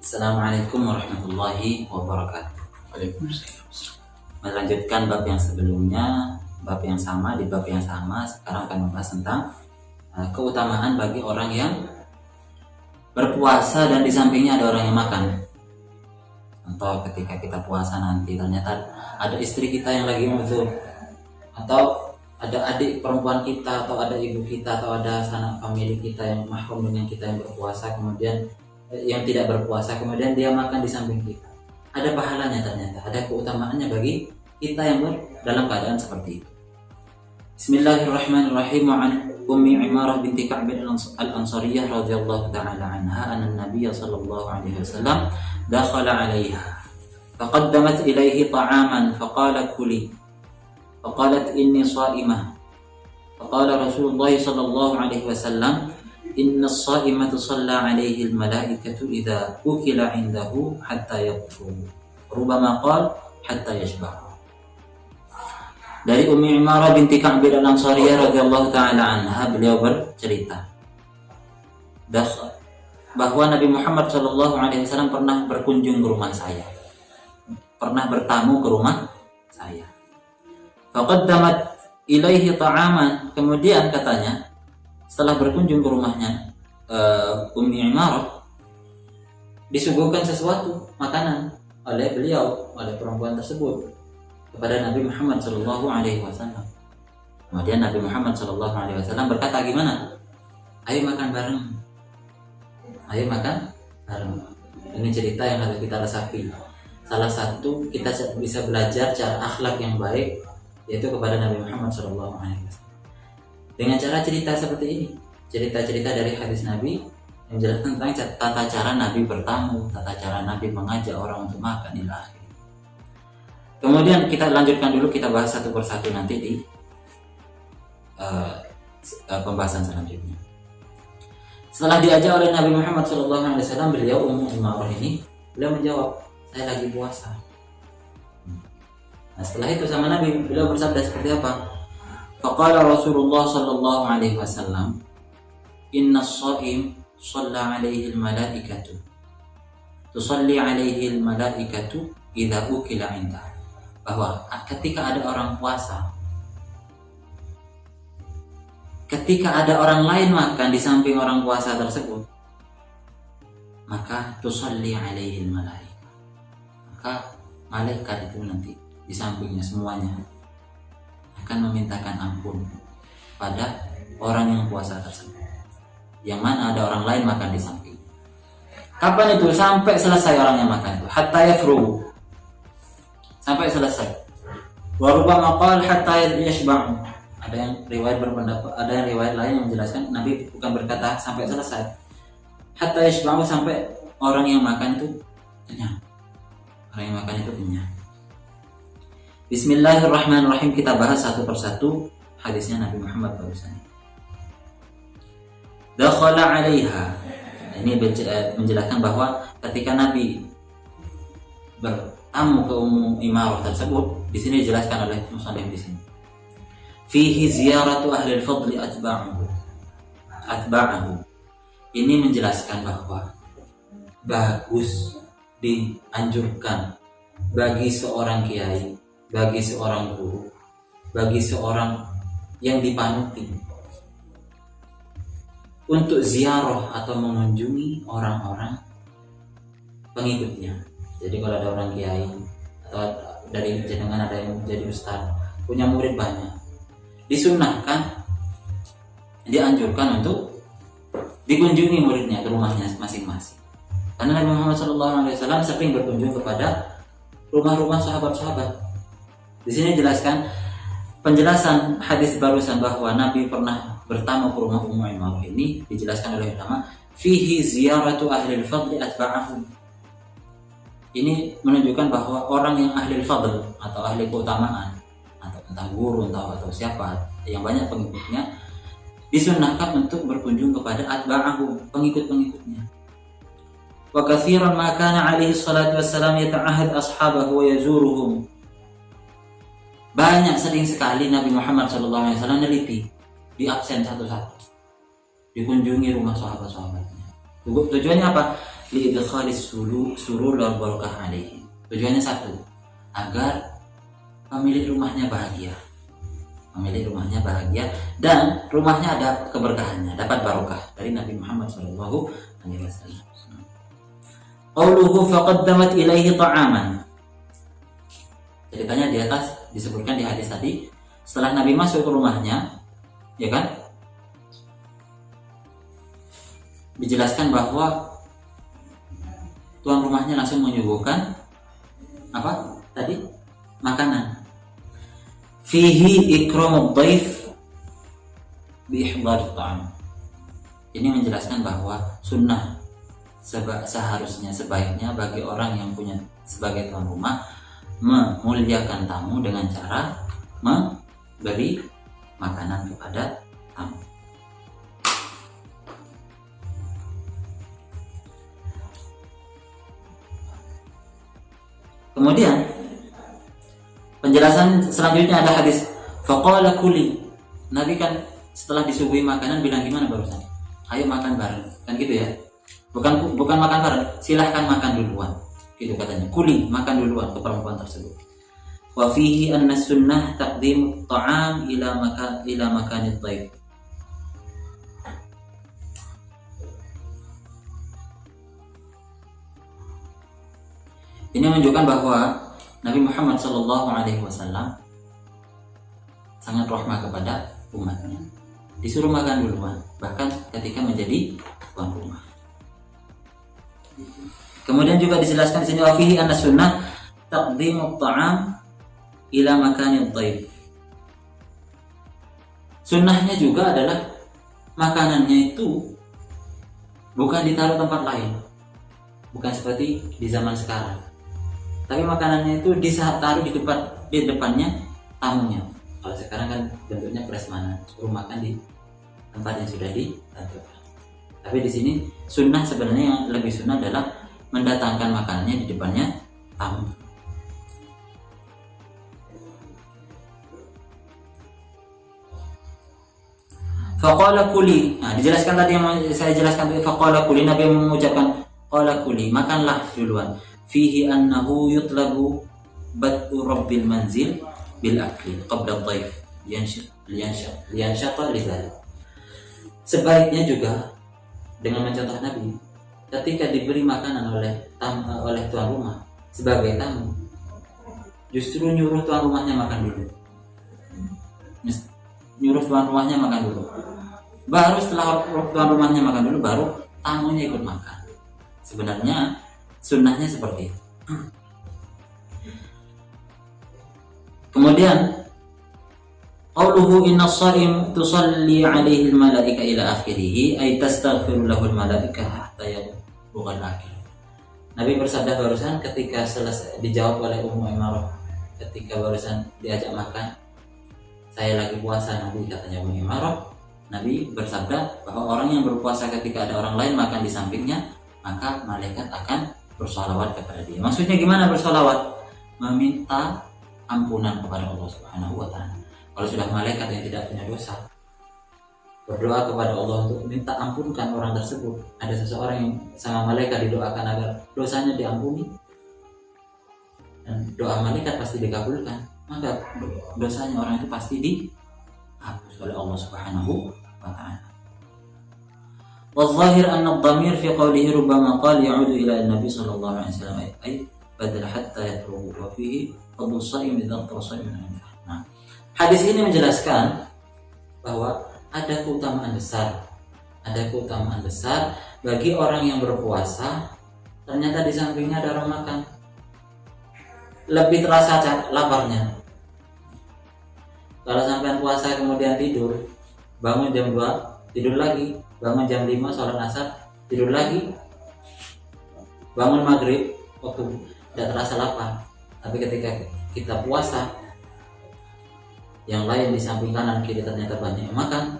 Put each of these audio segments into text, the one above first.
Assalamualaikum warahmatullahi wabarakatuh. Waalaikumsalam. Melanjutkan bab yang sebelumnya, bab yang sama di bab yang sama. Sekarang akan membahas tentang keutamaan bagi orang yang berpuasa dan di sampingnya ada orang yang makan. Contoh ketika kita puasa nanti ternyata ada istri kita yang lagi uzur, atau ada adik perempuan kita, atau ada ibu kita, atau ada sanak famili kita yang mahrum dengan kita yang berpuasa, kemudian yang tidak berpuasa, kemudian dia makan di samping kita. Ada pahalanya ternyata, ada keutamaannya bagi kita yang dalam keadaan seperti itu. Bismillahirrahmanirrahim. An Ummi Imarah binti Ka'b al-Ansariyah radhiyallahu ta'ala anha anna an-nabiy sallallahu alaihi wasallam dakhala 'alayha faqaddamat ilayhi ta'aman faqala kuli faqalat inni sha'imah faqala Rasulullah sallallahu alaihi wasallam inna as-sa'imata shalla 'alaihi al-mala'ikatu idza ukila 'indahu hatta yaqfu rubama qala hatta yashba'. Dari Ummi Imarah binti Ka'b al-Ansariyah radhiyallahu taala anha, beliau bercerita bahwa Nabi Muhammad sallallahu alaihi wasallam pernah berkunjung ke rumah saya. Pernah bertamu ke rumah saya. Faqaddamat ilaihi ta'aman, kemudian katanya setelah berkunjung ke rumahnya Ummi Imarah, disuguhkan sesuatu makanan oleh beliau, oleh perempuan tersebut kepada Nabi Muhammad sallallahu alaihi wasallam. Kemudian Nabi Muhammad sallallahu alaihi wasallam berkata, gimana? Ayo makan bareng. Ayo makan bareng. Ini cerita yang harus kita resapi. Salah satu kita bisa belajar cara akhlak yang baik yaitu kepada Nabi Muhammad sallallahu alaihi wasallam. Dengan cara cerita seperti ini, cerita-cerita dari hadis Nabi yang menjelaskan tentang tata cara Nabi bertamu, tata cara Nabi mengajak orang untuk makan ila akhir. Kemudian kita lanjutkan dulu, kita bahas satu persatu nanti di pembahasan selanjutnya. Setelah diajak oleh Nabi Muhammad SAW, beliau Ummu Imarah ini, beliau menjawab, saya lagi puasa. Nah, setelah itu sama Nabi, beliau bersabda seperti apa? Faqala Rasulullah sallallahu alaihi wasallam, inna as-sha'im shalla alaihi al-malaikatu tusalli alaihi al-malaikatu idza ukila 'indah. Bahwa ketika ada orang puasa, ketika ada orang lain makan di samping orang puasa tersebut, maka tusalli alaihi al-malaikah, maka malaikat itu nanti di sampingnya semuanya akan memintakan ampun pada orang yang puasa tersebut, yang mana ada orang lain makan di samping. Kapan itu? Sampai selesai orang yang makan itu, hatta yafrugu, sampai selesai. Wa rubbama qala hatta yashba'u. Ada yang riwayat berpendapat, ada yang riwayat lain yang menjelaskan Nabi bukan berkata sampai selesai, hatta yashba'u, sampai orang yang makan itu kenyang. Orang yang makan itu kenyang. Bismillahirrahmanirrahim. Kita bahas satu persatu hadisnya Nabi Muhammad barusan. Dakhala 'alaiha. Ini menjelaskan bahwa ketika Nabi bertamu ke Ummu Imarah tersebut, di sini dijelaskan oleh musannif di sini. Fihi ziyaratu ahli al-fadli atba'ahu. Ini menjelaskan bahwa bagus, dianjurkan bagi seorang kiai, bagi seorang guru, bagi seorang yang dipanuti untuk ziarah atau mengunjungi orang-orang pengikutnya. Jadi kalau ada orang kiai atau dari jenengan ada yang jadi ustaz, punya murid banyak, disunnahkan, dianjurkan untuk dikunjungi muridnya ke rumahnya masing-masing. Karena Nabi Muhammad SAW sering berkunjung kepada rumah-rumah sahabat-sahabat. Di sini jelaskan penjelasan hadis barusan bahwa Nabi pernah bertamu ke rumah Ummu Imarah ini, dijelaskan oleh ulama, fihi ziyaratu ahli al-fadli atba'ahu. Ini menunjukkan bahwa orang yang ahli al-fadl atau ahli keutamaan, atau entah guru atau siapa yang banyak pengikutnya, disunnahkan untuk berkunjung kepada atba'ahu, pengikut-pengikutnya. Wa katsiran ma kana alaihi salatu wassalam yata'ahad ashabahu wa yazuruhum. Banyak, sering sekali Nabi Muhammad SAW neliti, di absen satu-satu, dikunjungi rumah sahabat-sahabatnya. Tujuannya apa? liidkhalis surur wal barakah alaihi. Tujuannya satu, agar pemilik rumahnya bahagia. Pemilik rumahnya bahagia dan rumahnya ada keberkahannya, dapat barokah dari Nabi Muhammad sallallahu alaihi wasallam. Qauluhu faqaddamat ilaihi ta'aman. Ceritanya di atas disebutkan di hadis tadi, setelah Nabi masuk ke rumahnya, ya kan? Dijelaskan bahwa tuan rumahnya langsung menyuguhkan apa? Tadi makanan. Fihi ikramud dhaif bi ihdar ta'am. Ini menjelaskan bahwa sunnah seharusnya sebaiknya bagi orang yang punya sebagai tuan rumah memuliakan tamu dengan cara memberi makanan kepada tamu. Kemudian penjelasan selanjutnya ada hadis faqala kuli. Nabi kan setelah disuguhi makanan bilang gimana barusan? Ayo makan bareng. Kan gitu ya. Bukan makan bareng, silahkan makan duluan. Gitu katanya. Kuli, makan duluan ke perempuan tersebut. Wa fihi anna sunnah taqdim ta'am ila makanid dhaif. Ini menunjukkan bahwa Nabi Muhammad SAW sangat rahmah kepada umatnya. Disuruh makan duluan, bahkan ketika menjadi tuan rumah. Kemudian juga dijelaskan di sini wa fihi anna sunnah taqdimu ta'am ila makanid dhaif. Sunnahnya juga adalah makanannya itu bukan ditaruh tempat lain. Bukan seperti di zaman sekarang. Tapi makanannya itu ditaruh di depannya tamunya. Kalau sekarang kan bentuknya prasmanan, suruh makan di tempat yang sudah ditentukan. Tapi di sini sunnah sebenarnya yang lebih sunnah adalah mendatangkan makanannya di depannya tamu. Faqala kuli. Nah, dijelaskan tadi yang saya jelaskan tadi, faqala kuli, Nabi mengucapkan qala kuli, makanlah duluan. Fihi annahu yutlabu bad'u rabbil manzil bil akli qabla dhaif liyanshata lidzalik. Sebaiknya juga dengan mencontoh Nabi, ketika diberi makanan oleh tuan rumah sebagai tamu, justru nyuruh tuan rumahnya makan dulu. Nyuruh tuan rumahnya makan dulu. Baru setelah tuan rumahnya makan dulu, baru tamunya ikut makan. Sebenarnya sunnahnya seperti itu. Kemudian qauluhu inna shaim tusalli alaihi al-malaika ila akhirih ay tastaghfiru lahu al-malaika hatta yablugha al-akhir. Nabi bersabda barusan ketika selesai dijawab oleh Ummu Imarah, ketika barusan diajak makan, saya lagi puasa Nabi, katanya Ummu Imarah. Nabi bersabda bahwa orang yang berpuasa ketika ada orang lain makan di sampingnya, maka malaikat akan bersolawat kepada dia. Maksudnya gimana bersolawat? Meminta ampunan kepada Allah Subhanahu wa Ta'ala. Kalau sudah malaikat yang tidak punya dosa berdoa kepada Allah untuk minta ampunkan orang tersebut, ada seseorang yang sama malaikat didoakan agar dosanya diampuni, dan doa malaikat pasti dikabulkan, maka dosanya orang itu pasti dihapus oleh Allah Subhanahu wa Ta'ala. Wal-zahir anna ad-dhamir fi qawlihi rubbama qala ya'udu ila an-nabi sallallahu alaihi wasallam ay badal hatta yatruhu wa fihi fadlu shaim idza tawassa min al-amal. Nah, hadis ini menjelaskan bahwa ada keutamaan besar bagi orang yang berpuasa. Ternyata di sampingnya ada orang makan, lebih terasa laparnya. Kalau sampai puasa kemudian tidur, bangun jam 2 tidur lagi, bangun jam 5 sholat asar tidur lagi, bangun maghrib waktu tidak terasa lapar. Tapi ketika kita puasa, yang lain di samping kanan kiri ternyata banyak yang makan,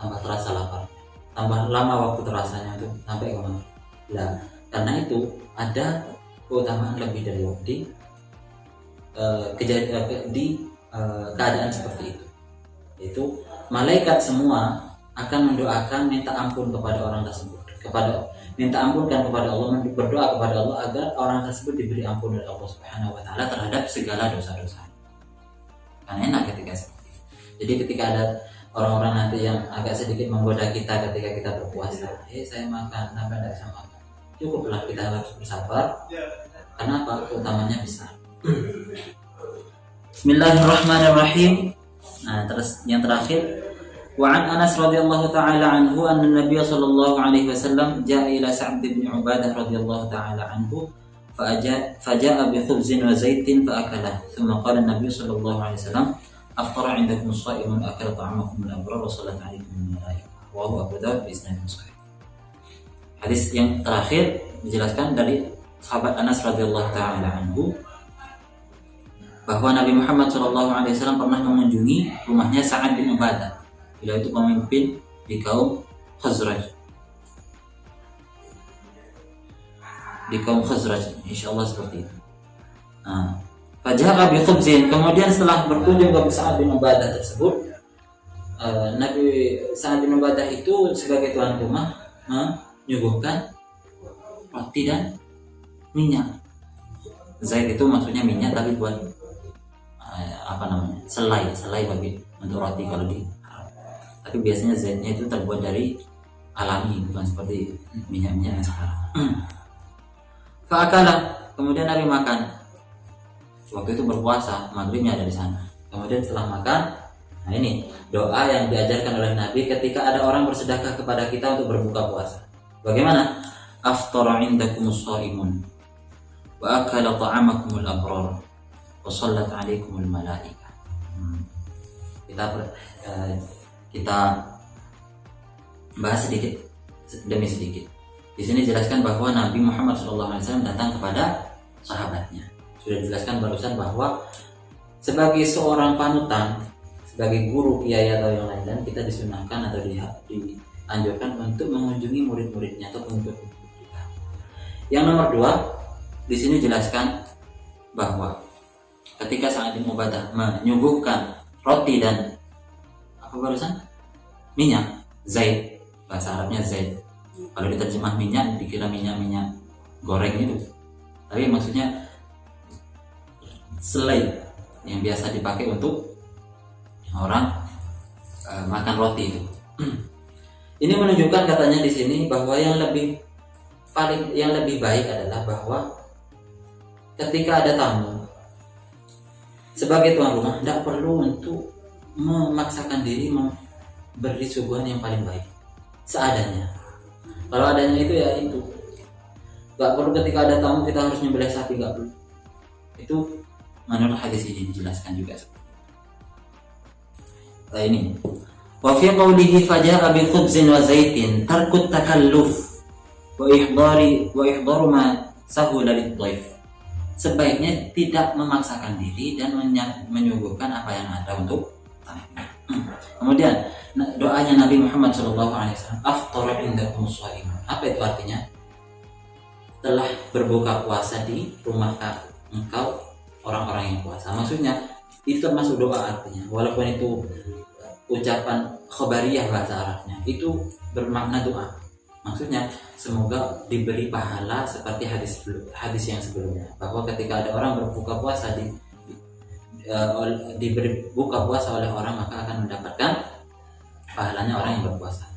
tambah terasa lapar, tambah lama waktu terasanya itu sampai kemana. Nah, karena itu ada keutamaan lebih dari waktu keadaan seperti itu, yaitu malaikat semua akan mendoakan minta ampun kepada orang tersebut, minta ampunkan kepada Allah, berdoa kepada Allah agar orang tersebut diberi ampun oleh Allah Subhanahu wa taala terhadap segala dosa-dosa. Kan enak ketika seperti itu. Jadi ketika ada orang-orang nanti yang agak sedikit menggoda kita ketika kita berpuasa, saya makan, sampai tidak bisa makan, cukuplah kita harus bersabar. Karena apa? Utamanya besar. Bismillahirrahmanirrahim. Nah, terus yang terakhir, wa an Anas radhiyallahu taala anhu anna Nabiy sallallahu alaihi wasallam jaa ila Sa'd bin Ubadah radhiyallahu taala anhu faja'a bi khubzin wa zaitin fa akala thumma qala an-nabiy sallallahu alaihi wasallam afṭara 'indakum as-sha'imun akala ta'amakum al-abrar wa sallat 'alaikum al-malaikah wa Abu Dawud bi isnadin shahih. Hadis yang terakhir dijelaskan dari sahabat Anas radhiyallahu taala anhu bahwa Nabi Muhammad SAW pernah mengunjungi rumahnya Sa'ad bin Ubadah. Beliau itu pemimpin di kaum Khazraj. Insyaallah seperti itu. Faja'a bi khubzin, kemudian setelah berkunjung ke Sa'ad bin Ubadah tersebut, Nabi Sa'ad bin Ubadah itu sebagai tuan rumah menyuguhkan roti dan minyak. Zait itu maksudnya minyak, tapi buat selai bagi untuk roti kalau di Arab. Tapi biasanya zaitnya itu terbuat dari alami, bukan seperti minyak-minyak yang sekarang. Fa'akala, kemudian Nabi makan. Waktu itu berpuasa, maghribnya ada di sana. Kemudian setelah makan, nah ini doa yang diajarkan oleh Nabi ketika ada orang bersedekah kepada kita untuk berbuka puasa. Bagaimana? Aftara 'indakumus shaimun wa akala ta'amakumul abrar wa sallat 'alaikumul malaikah. Kita bahas sedikit demi sedikit. Di sini dijelaskan bahwa Nabi Muhammad SAW datang kepada sahabatnya. Sudah dijelaskan barusan bahwa sebagai seorang panutan, sebagai guru, kiai atau yang lain, dan kita disunahkan atau dianjurkan untuk mengunjungi murid-muridnya atau pengikut kita. Yang nomor 2, di sini dijelaskan bahwa ketika Sa'ad bin Ubadah menyuguhkan roti dan apa barusan? Minyak, zait, bahasa Arabnya zait. Kalau diterjemah minyak dikira minyak goreng itu, tapi maksudnya selai yang biasa dipakai untuk orang makan roti itu. Ini menunjukkan katanya di sini bahwa yang lebih baik adalah bahwa ketika ada tamu, sebagai tuan rumah tidak perlu untuk memaksakan diri memberi suguhan yang paling baik, seadanya. Kalau adanya itu ya itu, nggak perlu ketika ada tamu kita harus nyembelih sapi, nggak perlu. Itu menurut hadis ini dijelaskan juga seperti itu. Nah ini, wa fi qawlihi faja'a bi khubzin wa zaitin tarkut takalluf wa ihdaru ma sahula lidhaif. Sebaiknya tidak memaksakan diri dan menyuguhkan apa yang ada untuk tamu. Kemudian doanya Nabi Muhammad SAW, afṭara 'indakumus shaimun. Apa itu artinya? Telah berbuka puasa di rumah engkau orang-orang yang puasa. Maksudnya itu termasuk doa artinya. Walaupun itu ucapan khobariyah bahasa Arabnya, itu bermakna doa. Maksudnya semoga diberi pahala seperti hadis yang sebelumnya, bahwa ketika ada orang berbuka puasa diberi buka puasa oleh orang, maka akan mendapatkan pahalanya orang yang berpuasa.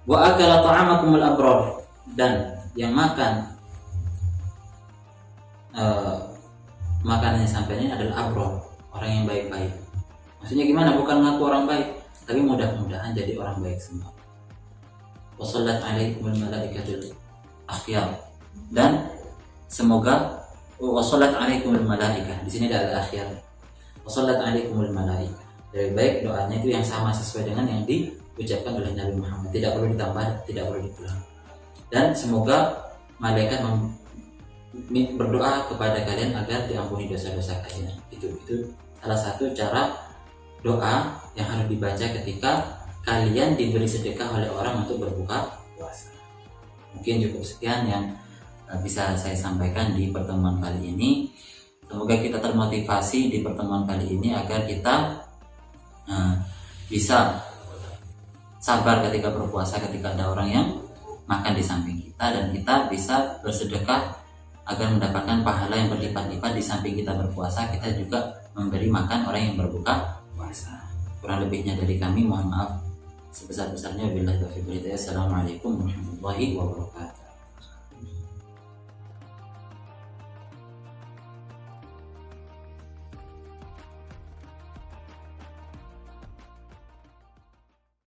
Wa akala ta'amakumul abrar, dan yang makan makanannya sampainya adalah abrar, orang yang baik-baik. Maksudnya gimana? Bukan ngaku orang baik, tapi mudah-mudahan jadi orang baik semua. Wa sallat 'alaikumul malaikatul akhyar, dan semoga wa sallat 'alaikumul malaikah. Di sini ada akhyar. Wa sallat 'alaikumul malaikah. Lebih baik doanya itu yang sama sesuai dengan yang diucapkan oleh Nabi Muhammad. Tidak perlu ditambah, tidak perlu dikurangi. Dan semoga malaikat berdoa kepada kalian agar diampuni dosa-dosa kalian. Itu salah satu cara doa yang harus dibaca ketika kalian diberi sedekah oleh orang untuk berbuka puasa. Mungkin cukup sekian yang bisa saya sampaikan di pertemuan kali ini. Semoga kita termotivasi di pertemuan kali ini agar kita bisa sabar ketika berpuasa, ketika ada orang yang makan di samping kita. kita, dan kita bisa bersedekah agar mendapatkan pahala yang berlipat-lipat. Di samping kita berpuasa, kita juga memberi makan orang yang berbuka puasa. Kurang lebihnya dari kami mohon maaf sebesar-besarnya. Wabillahi taufiq wal hidayah. Assalamualaikum warahmatullahi wabarakatuh.